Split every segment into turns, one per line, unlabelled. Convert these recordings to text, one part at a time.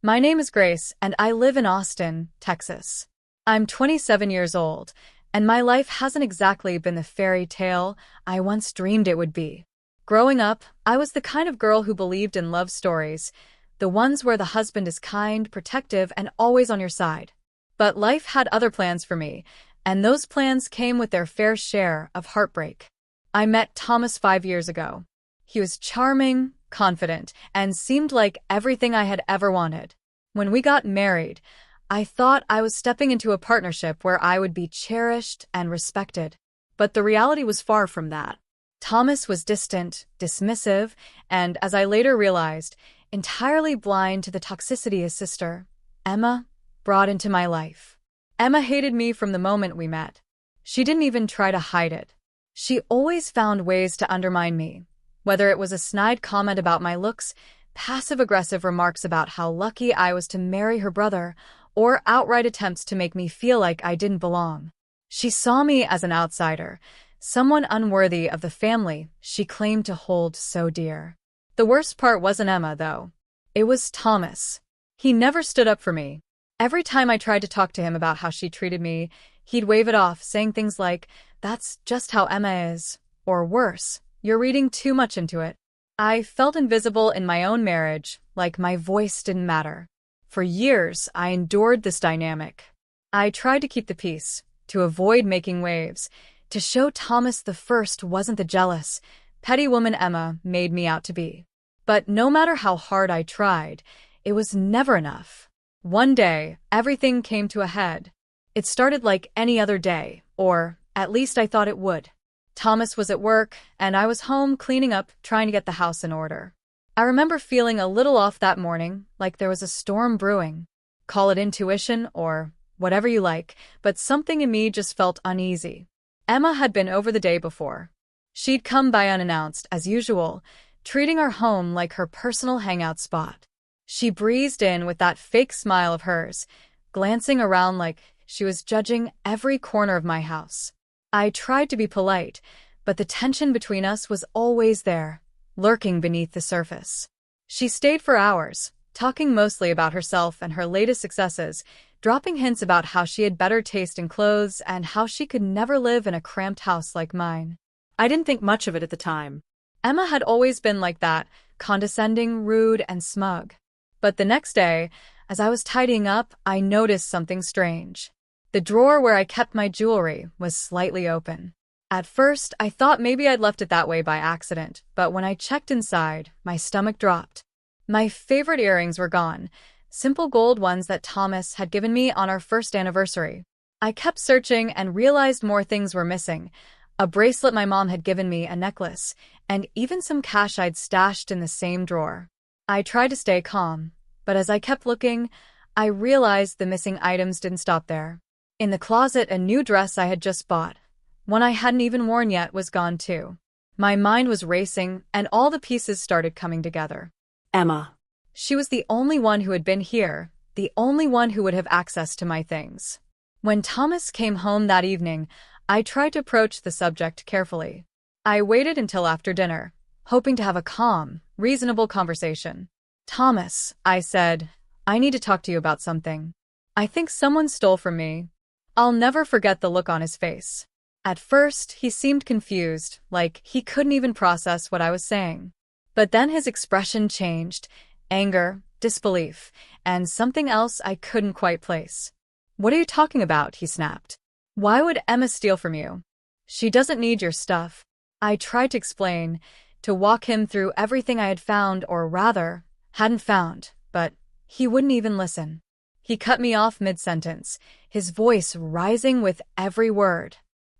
My name is Grace, and I live in Austin, Texas. I'm 27 years old, and my life hasn't exactly been the fairy tale I once dreamed it would be. Growing up, I was the kind of girl who believed in love stories, the ones where the husband is kind, protective, and always on your side. But life had other plans for me, and those plans came with their fair share of heartbreak. I met Thomas 5 years ago. He was charming, confident, and seemed like everything I had ever wanted. When we got married, I thought I was stepping into a partnership where I would be cherished and respected. But the reality was far from that. Thomas was distant, dismissive, and, as I later realized, entirely blind to the toxicity his sister, Emma, brought into my life. Emma hated me from the moment we met. She didn't even try to hide it. She always found ways to undermine me, whether it was a snide comment about my looks, passive-aggressive remarks about how lucky I was to marry her brother, or outright attempts to make me feel like I didn't belong. She saw me as an outsider, someone unworthy of the family she claimed to hold so dear. The worst part wasn't Emma, though. It was Thomas. He never stood up for me. Every time I tried to talk to him about how she treated me, he'd wave it off, saying things like, "That's just how Emma is," or worse, "You're reading too much into it." I felt invisible in my own marriage, like my voice didn't matter. For years, I endured this dynamic. I tried to keep the peace, to avoid making waves, to show Thomas the First wasn't the jealous, petty woman Emma made me out to be. But no matter how hard I tried, it was never enough. One day, everything came to a head. It started like any other day, or at least I thought it would. Thomas was at work, and I was home cleaning up, trying to get the house in order. I remember feeling a little off that morning, like there was a storm brewing. Call it intuition or whatever you like, but something in me just felt uneasy. Emma had been over the day before. She'd come by unannounced, as usual, treating our home like her personal hangout spot. She breezed in with that fake smile of hers, glancing around like she was judging every corner of my house. I tried to be polite, but the tension between us was always there, lurking beneath the surface. She stayed for hours, talking mostly about herself and her latest successes, dropping hints about how she had better taste in clothes and how she could never live in a cramped house like mine. I didn't think much of it at the time. Emma had always been like that, condescending, rude, and smug. But the next day, as I was tidying up, I noticed something strange. The drawer where I kept my jewelry was slightly open. At first, I thought maybe I'd left it that way by accident, but when I checked inside, my stomach dropped. My favorite earrings were gone, simple gold ones that Thomas had given me on our first anniversary. I kept searching and realized more things were missing. A bracelet my mom had given me, a necklace, and even some cash I'd stashed in the same drawer. I tried to stay calm, but as I kept looking, I realized the missing items didn't stop there. In the closet, a new dress I had just bought, one I hadn't even worn yet, was gone too. My mind was racing, and all the pieces started coming together.
Emma.
She was the only one who had been here, the only one who would have access to my things. When Thomas came home that evening, I tried to approach the subject carefully. I waited until after dinner, hoping to have a calm, reasonable conversation. "Thomas," I said, "I need to talk to you about something. I think someone stole from me." I'll never forget the look on his face. At first, he seemed confused, like he couldn't even process what I was saying. But then his expression changed, anger, disbelief, and something else I couldn't quite place. "What are you talking about?" he snapped. "Why would Emma steal from you? She doesn't need your stuff." I tried to explain, to walk him through everything I had found, or rather, hadn't found, but he wouldn't even listen. He cut me off mid-sentence, his voice rising with every word.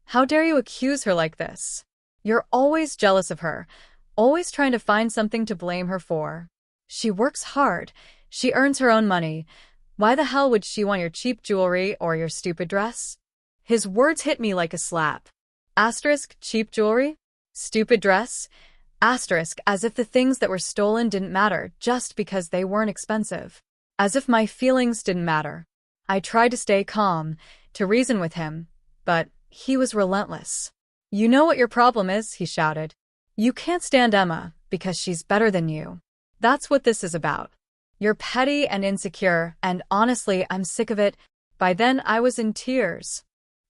"How dare you accuse her like this? You're always jealous of her, always trying to find something to blame her for. She works hard, she earns her own money. Why the hell would she want your cheap jewelry or your stupid dress?" His words hit me like a slap. Asterisk, cheap jewelry? Stupid dress? Asterisk, as if the things that were stolen didn't matter just because they weren't expensive. As if my feelings didn't matter. I tried to stay calm, to reason with him, but he was relentless. "You know what your problem is," he shouted. "You can't stand Emma because she's better than you. That's what this is about." You're petty and insecure, and honestly, I'm sick of it. By then, I was in tears.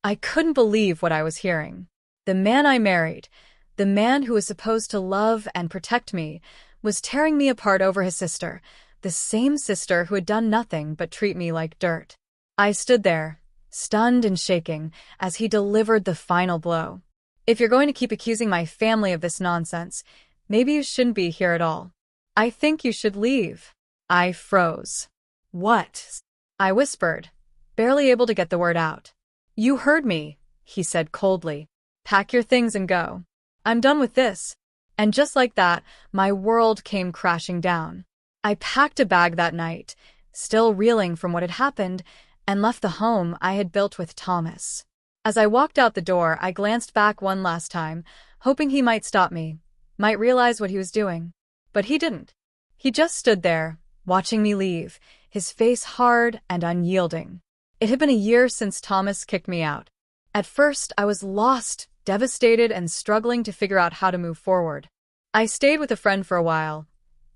I couldn't believe what I was hearing. The man I married, the man who was supposed to love and protect me, was tearing me apart over his sister, the same sister who had done nothing but treat me like dirt. I stood there, stunned and shaking, as he delivered the final blow. If you're going to keep accusing my family of this nonsense, maybe you shouldn't be here at all. I think you should leave. I froze. What? I whispered, barely able to get the word out. You heard me, he said coldly. Pack your things and go. I'm done with this. And just like that, my world came crashing down. I packed a bag that night, still reeling from what had happened, and left the home I had built with Thomas. As I walked out the door, I glanced back one last time, hoping he might stop me, might realize what he was doing. But he didn't. He just stood there, watching me leave, his face hard and unyielding. It had been a year since Thomas kicked me out. At first, I was lost, devastated, and struggling to figure out how to move forward. I stayed with a friend for a while,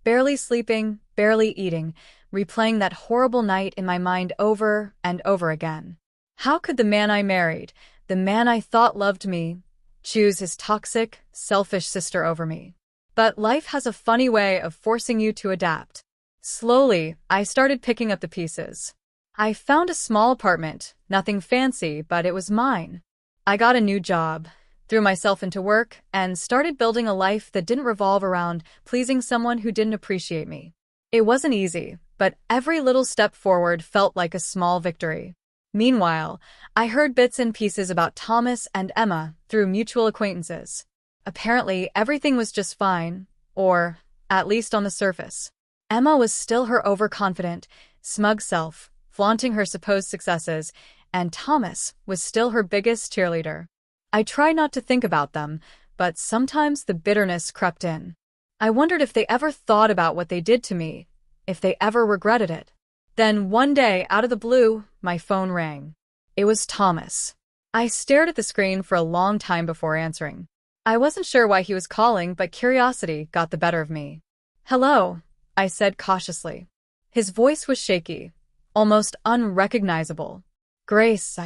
barely sleeping, barely eating, replaying that horrible night in my mind over and over again. How could the man I married, the man I thought loved me, choose his toxic, selfish sister over me? But life has a funny way of forcing you to adapt. Slowly, I started picking up the pieces. I found a small apartment, nothing fancy, but it was mine. I got a new job, threw myself into work, and started building a life that didn't revolve around pleasing someone who didn't appreciate me. It wasn't easy, but every little step forward felt like a small victory. Meanwhile, I heard bits and pieces about Thomas and Emma through mutual acquaintances. Apparently, everything was just fine, or at least on the surface. Emma was still her overconfident, smug self, flaunting her supposed successes, and Thomas was still her biggest cheerleader. I tried not to think about them, but sometimes the bitterness crept in. I wondered if they ever thought about what they did to me, if they ever regretted it. Then one day, out of the blue, my phone rang. It was Thomas. I stared at the screen for a long time before answering. I wasn't sure why he was calling, but curiosity got the better of me. Hello, I said cautiously. His voice was shaky, almost unrecognizable. Grace,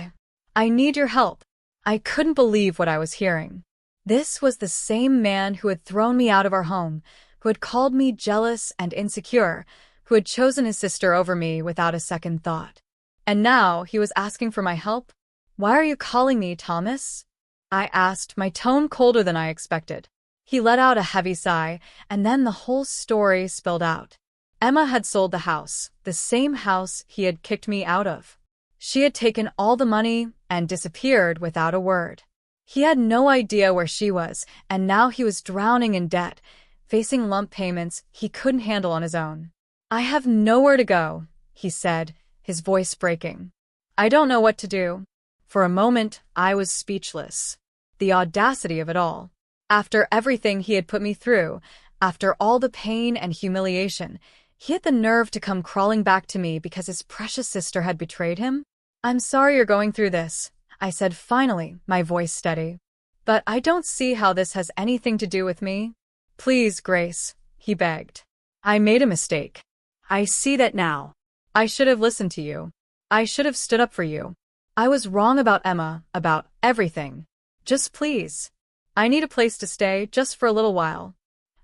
I need your help. I couldn't believe what I was hearing. This was the same man who had thrown me out of our home, who had called me jealous and insecure, who had chosen his sister over me without a second thought. And now he was asking for my help? Why are you calling me, Thomas? I asked, my tone colder than I expected. He let out a heavy sigh, and then the whole story spilled out. Emma had sold the house, the same house he had kicked me out of. She had taken all the money and disappeared without a word. He had no idea where she was, and now he was drowning in debt, facing lump payments he couldn't handle on his own. I have nowhere to go, he said, his voice breaking. I don't know what to do. For a moment, I was speechless. The audacity of it all. After everything he had put me through, after all the pain and humiliation, he had the nerve to come crawling back to me because his precious sister had betrayed him? I'm sorry you're going through this, I said finally, my voice steady. But I don't see how this has anything to do with me. Please, Grace, he begged. I made a mistake. I see that now. I should have listened to you. I should have stood up for you. I was wrong about Emma, about everything. Just please. I need a place to stay, just for a little while.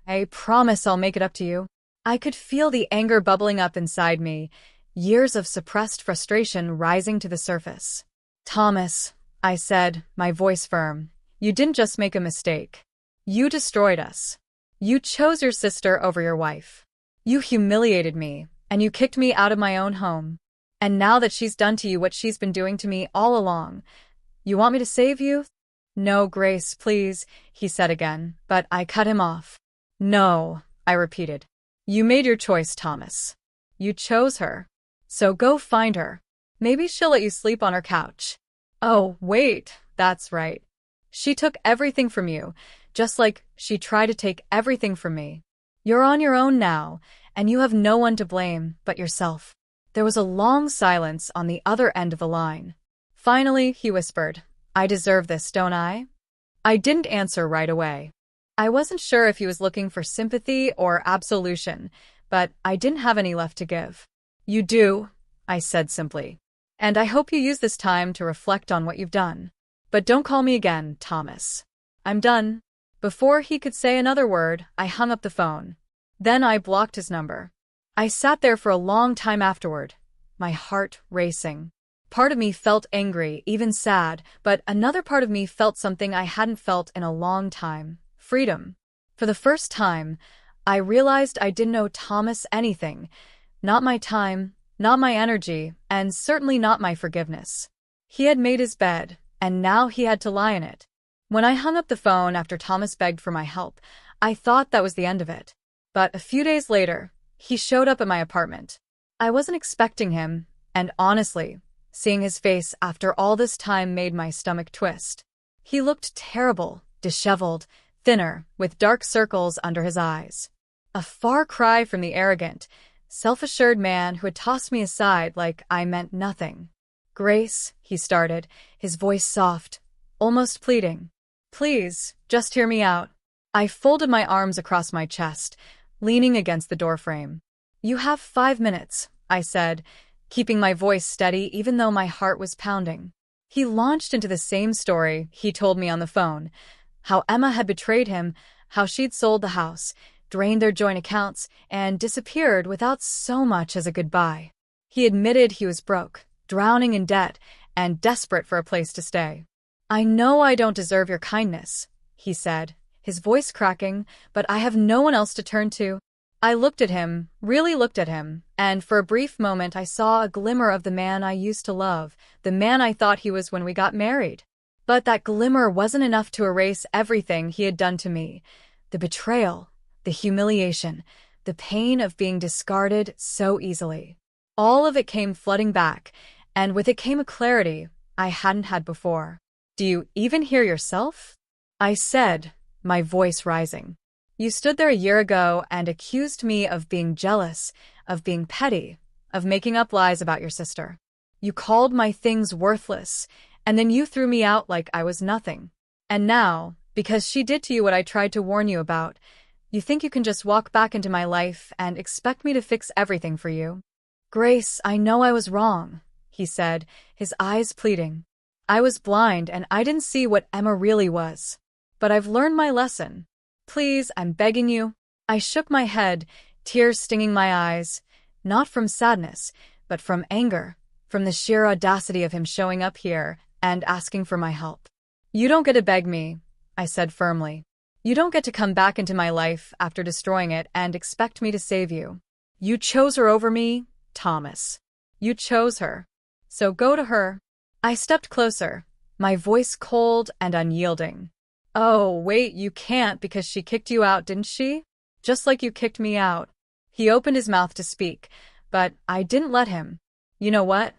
I promise I'll make it up to you. I could feel the anger bubbling up inside me, years of suppressed frustration rising to the surface. Thomas, I said, my voice firm, you didn't just make a mistake. You destroyed us. You chose your sister over your wife. You humiliated me, and you kicked me out of my own home. And now that she's done to you what she's been doing to me all along, you want me to save you? No, Grace, please, he said again, but I cut him off. No, I repeated. You made your choice, Thomas. You chose her. So go find her. Maybe she'll let you sleep on her couch. Oh, wait, that's right. She took everything from you, just like she tried to take everything from me. You're on your own now, and you have no one to blame but yourself. There was a long silence on the other end of the line. Finally, he whispered, I deserve this, don't I? I didn't answer right away. I wasn't sure if he was looking for sympathy or absolution, but I didn't have any left to give. You do, I said simply. And I hope you use this time to reflect on what you've done. But don't call me again, Thomas. I'm done. Before he could say another word, I hung up the phone. Then I blocked his number. I sat there for a long time afterward, my heart racing. Part of me felt angry, even sad, but another part of me felt something I hadn't felt in a long time: freedom. For the first time, I realized I didn't owe Thomas anything. Not my time, not my energy, and certainly not my forgiveness. He had made his bed, and now he had to lie in it. When I hung up the phone after Thomas begged for my help, I thought that was the end of it. But a few days later, he showed up at my apartment. I wasn't expecting him, and honestly, seeing his face after all this time made my stomach twist. He looked terrible, disheveled, thinner, with dark circles under his eyes. A far cry from the arrogant, self-assured man who had tossed me aside like I meant nothing. "Grace," he started, his voice soft, almost pleading. "Please, just hear me out." I folded my arms across my chest, leaning against the doorframe. "You have 5 minutes," I said, keeping my voice steady even though my heart was pounding. He launched into the same story he told me on the phone: how Emma had betrayed him, how she'd sold the house, drained their joint accounts, and disappeared without so much as a goodbye. He admitted he was broke, drowning in debt, and desperate for a place to stay. "I know I don't deserve your kindness," he said, his voice cracking, "but I have no one else to turn to." I looked at him, really looked at him, and for a brief moment I saw a glimmer of the man I used to love, the man I thought he was when we got married. But that glimmer wasn't enough to erase everything he had done to me: the betrayal, the humiliation, the pain of being discarded so easily. All of it came flooding back, and with it came a clarity I hadn't had before. "Do you even hear yourself?" I said, my voice rising. "You stood there a year ago and accused me of being jealous, of being petty, of making up lies about your sister. You called my things worthless, and then you threw me out like I was nothing. And now, because she did to you what I tried to warn you about, you think you can just walk back into my life and expect me to fix everything for you?" "Grace, I know I was wrong," he said, his eyes pleading. "I was blind and I didn't see what Emma really was. But I've learned my lesson. Please, I'm begging you." I shook my head, tears stinging my eyes, not from sadness, but from anger, from the sheer audacity of him showing up here and asking for my help. "You don't get to beg me," I said firmly. "You don't get to come back into my life after destroying it and expect me to save you. You chose her over me, Thomas. You chose her. So go to her." I stepped closer, my voice cold and unyielding. "Oh, wait, you can't because she kicked you out, didn't she? Just like you kicked me out." He opened his mouth to speak, but I didn't let him. "You know what?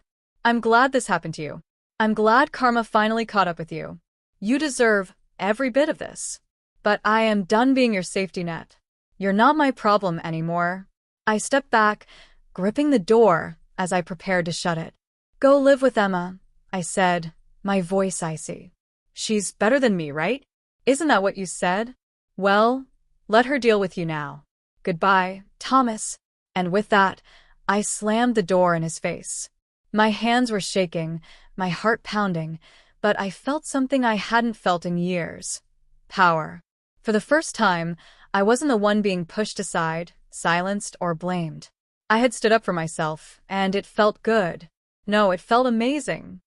I'm glad this happened to you. I'm glad karma finally caught up with you. You deserve every bit of this. But I am done being your safety net. You're not my problem anymore." I stepped back, gripping the door as I prepared to shut it. "Go live with Emma," I said, my voice icy. "She's better than me, right? Isn't that what you said? Well, let her deal with you now. Goodbye, Thomas." And with that, I slammed the door in his face. My hands were shaking, my heart pounding, but I felt something I hadn't felt in years: power. For the first time, I wasn't the one being pushed aside, silenced, or blamed. I had stood up for myself, and it felt good. No, it felt amazing.